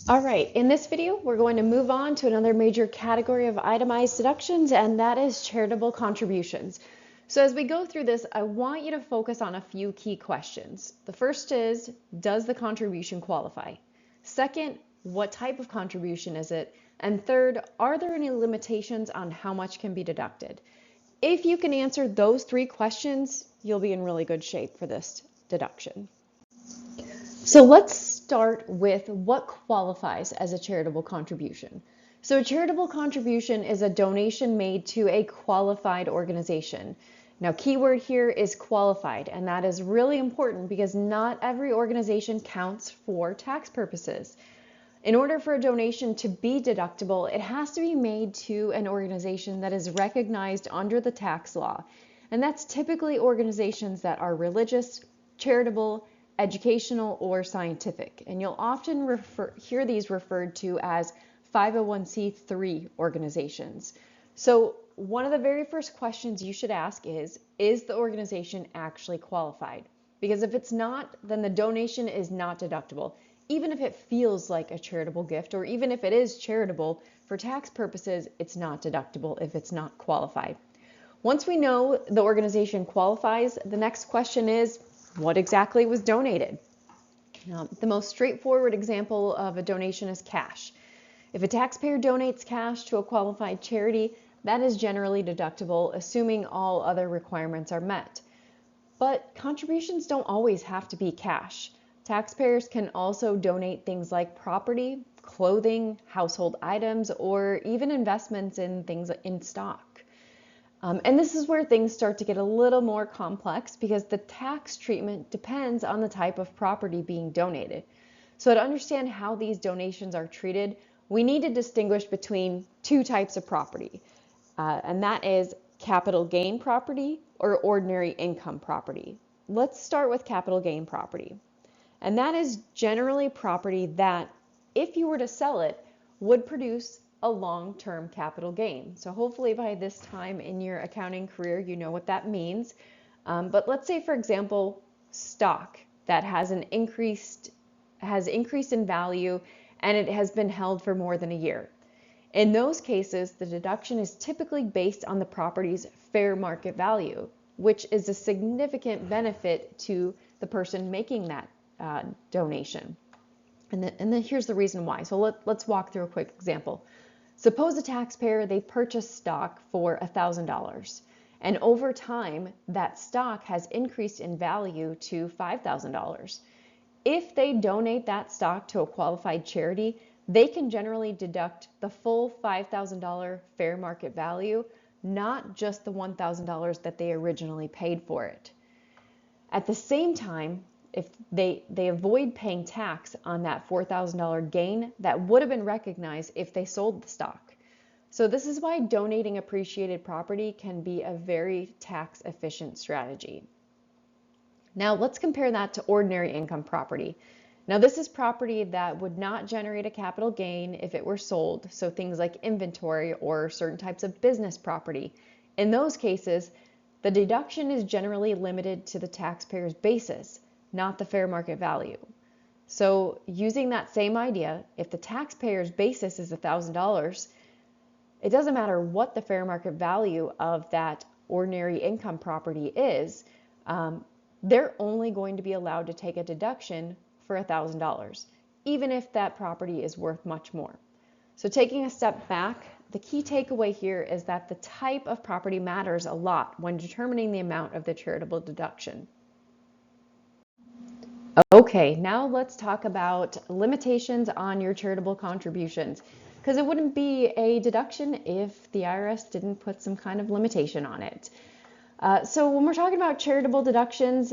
All right, in this video, we're going to move on to another major category of itemized deductions, and that is charitable contributions. So as we go through this, I want you to focus on a few key questions. The first is, does the contribution qualify? Second, what type of contribution is it? And third, are there any limitations on how much can be deducted? If you can answer those three questions, you'll be in really good shape for this deduction. So let's start with what qualifies as a charitable contribution. So a charitable contribution is a donation made to a qualified organization. Now, keyword here is qualified, and that is really important because not every organization counts for tax purposes. In order for a donation to be deductible, it has to be made to an organization that is recognized under the tax law. And that's typically organizations that are religious, charitable, educational, or scientific. And you'll often hear these referred to as 501c3 organizations. So one of the very first questions you should ask is the organization actually qualified? Because if it's not, then the donation is not deductible. Even if it feels like a charitable gift, or even if it is charitable, for tax purposes, it's not deductible if it's not qualified. Once we know the organization qualifies, the next question is, what exactly was donated? Now, the most straightforward example of a donation is cash. If a taxpayer donates cash to a qualified charity, that is generally deductible, assuming all other requirements are met. But contributions don't always have to be cash. Taxpayers can also donate things like property, clothing, household items, or even investments in things in stock. And this is where things start to get a little more complex because the tax treatment depends on the type of property being donated. So to understand how these donations are treated, we need to distinguish between two types of property, and that is capital gain property or ordinary income property. Let's start with capital gain property. And that is generally property that, if you were to sell it, would produce a long-term capital gain. So hopefully by this time in your accounting career, you know what that means. But let's say, for example, stock that has increased in value and it has been held for more than a year. In those cases, the deduction is typically based on the property's fair market value, which is a significant benefit to the person making that donation. And then here's the reason why. So let's walk through a quick example. Suppose a taxpayer, they purchased stock for $1,000, and over time that stock has increased in value to $5,000. If they donate that stock to a qualified charity, they can generally deduct the full $5,000 fair market value, not just the $1,000 that they originally paid for it. At the same time, if they avoid paying tax on that $4,000 gain that would have been recognized if they sold the stock. So this is why donating appreciated property can be a very tax efficient strategy. Now let's compare that to ordinary income property. Now this is property that would not generate a capital gain if it were sold, so things like inventory or certain types of business property. In those cases, the deduction is generally limited to the taxpayer's basis, not the fair market value. So using that same idea, if the taxpayer's basis is $1,000, it doesn't matter what the fair market value of that ordinary income property is, they're only going to be allowed to take a deduction for $1,000, even if that property is worth much more. So taking a step back, the key takeaway here is that the type of property matters a lot when determining the amount of the charitable deduction. Okay, now let's talk about limitations on your charitable contributions, because it wouldn't be a deduction if the IRS didn't put some kind of limitation on it. So when we're talking about charitable deductions,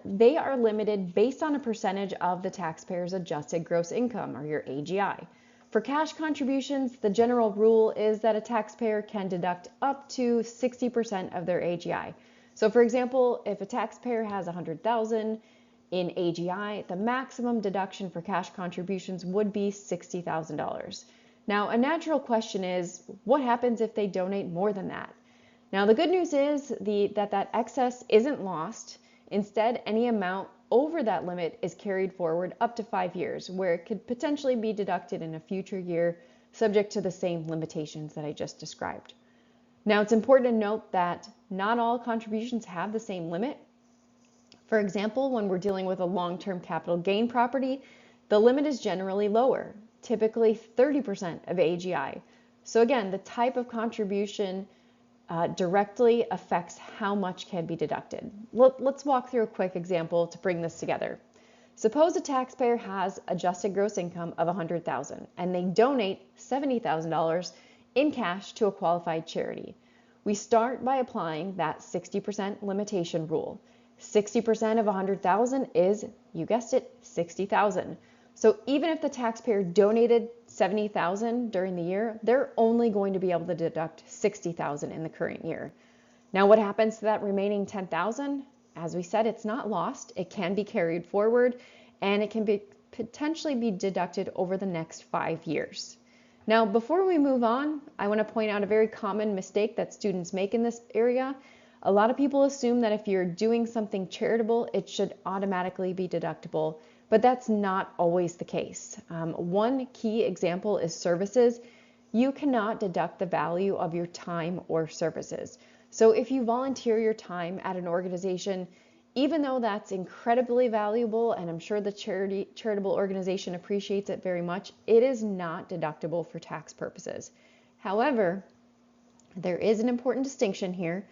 they are limited based on a percentage of the taxpayer's adjusted gross income, or your AGI. For cash contributions, the general rule is that a taxpayer can deduct up to 60% of their AGI. So for example, if a taxpayer has $100,000 in AGI, the maximum deduction for cash contributions would be $60,000. Now, a natural question is, what happens if they donate more than that? Now, the good news is that excess isn't lost. Instead, any amount over that limit is carried forward up to 5 years, where it could potentially be deducted in a future year, subject to the same limitations that I just described. Now, it's important to note that not all contributions have the same limit. For example, when we're dealing with a long-term capital gain property, the limit is generally lower, typically 30% of AGI. So again, the type of contribution directly affects how much can be deducted. Let's walk through a quick example to bring this together. Suppose a taxpayer has adjusted gross income of $100,000 and they donate $70,000 in cash to a qualified charity. We start by applying that 60% limitation rule. 60% of $100,000 is, you guessed it, $60,000. So even if the taxpayer donated $70,000 during the year, they're only going to be able to deduct $60,000 in the current year. Now, what happens to that remaining $10,000? As we said, it's not lost. It can be carried forward, and it can potentially be deducted over the next 5 years. Now, before we move on, I want to point out a very common mistake that students make in this area. A lot of people assume that if you're doing something charitable, it should automatically be deductible, but that's not always the case. One key example is services. You cannot deduct the value of your time or services. So if you volunteer your time at an organization, even though that's incredibly valuable, and I'm sure the charitable organization appreciates it very much, it is not deductible for tax purposes. However, there is an important distinction here.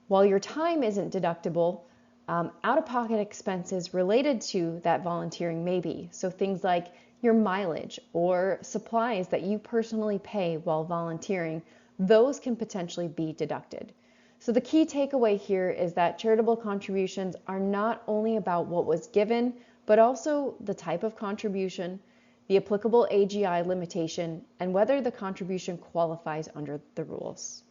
While your time isn't deductible, out-of-pocket expenses related to that volunteering may be. So things like your mileage or supplies that you personally pay while volunteering, those can potentially be deducted. So the key takeaway here is that charitable contributions are not only about what was given, but also the type of contribution, the applicable AGI limitation, and whether the contribution qualifies under the rules.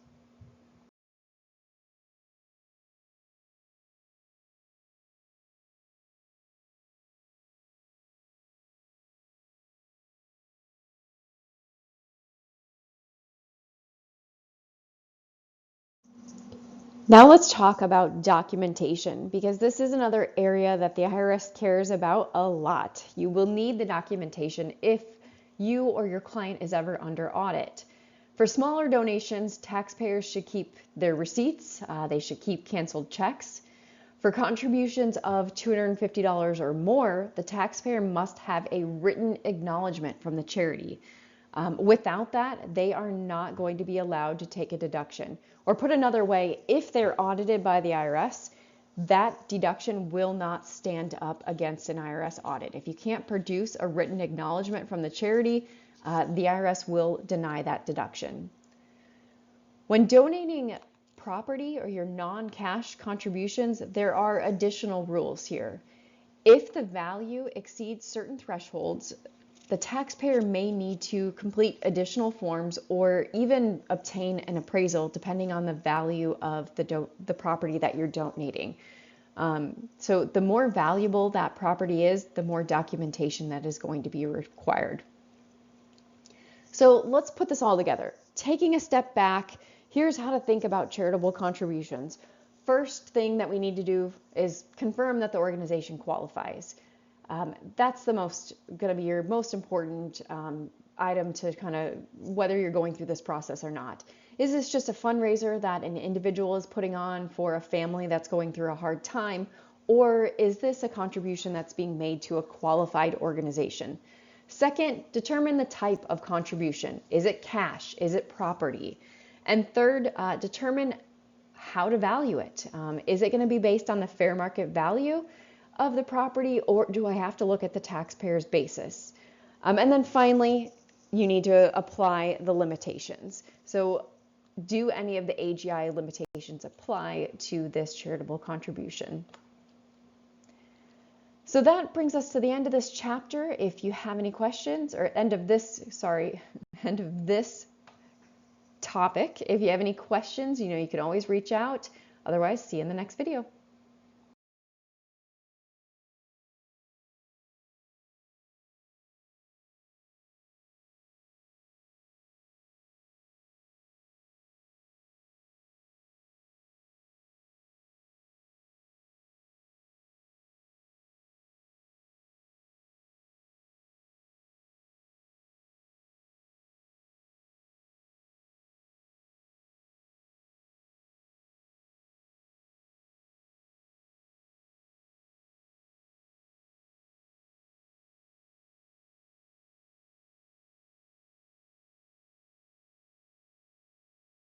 Now let's talk about documentation, because this is another area that the IRS cares about a lot. You will need the documentation if you or your client is ever under audit. For smaller donations, taxpayers should keep their receipts. They should keep canceled checks. For contributions of $250 or more, the taxpayer must have a written acknowledgement from the charity. Without that, they are not going to be allowed to take a deduction. Or put another way, if they're audited by the IRS, that deduction will not stand up against an IRS audit. If you can't produce a written acknowledgement from the charity, the IRS will deny that deduction. When donating property or your non-cash contributions, there are additional rules here. If the value exceeds certain thresholds, the taxpayer may need to complete additional forms or even obtain an appraisal depending on the value of the property that you're donating. So the more valuable that property is, the more documentation that is going to be required. So let's put this all together. Taking a step back, here's how to think about charitable contributions. First thing that we need to do is confirm that the organization qualifies. That's going to be your most important item to kind of whether you're going through this process or not. Is this just a fundraiser that an individual is putting on for a family that's going through a hard time? Or is this a contribution that's being made to a qualified organization? Second, determine the type of contribution. Is it cash? Is it property? And third, determine how to value it. Is it going to be based on the fair market value of the property, or do I have to look at the taxpayer's basis? And then finally, you need to apply the limitations. So do any of the AGI limitations apply to this charitable contribution? So that brings us to the end of this chapter. If you have any questions, or end of this topic, if you have any questions, you can always reach out. Otherwise, see you in the next video.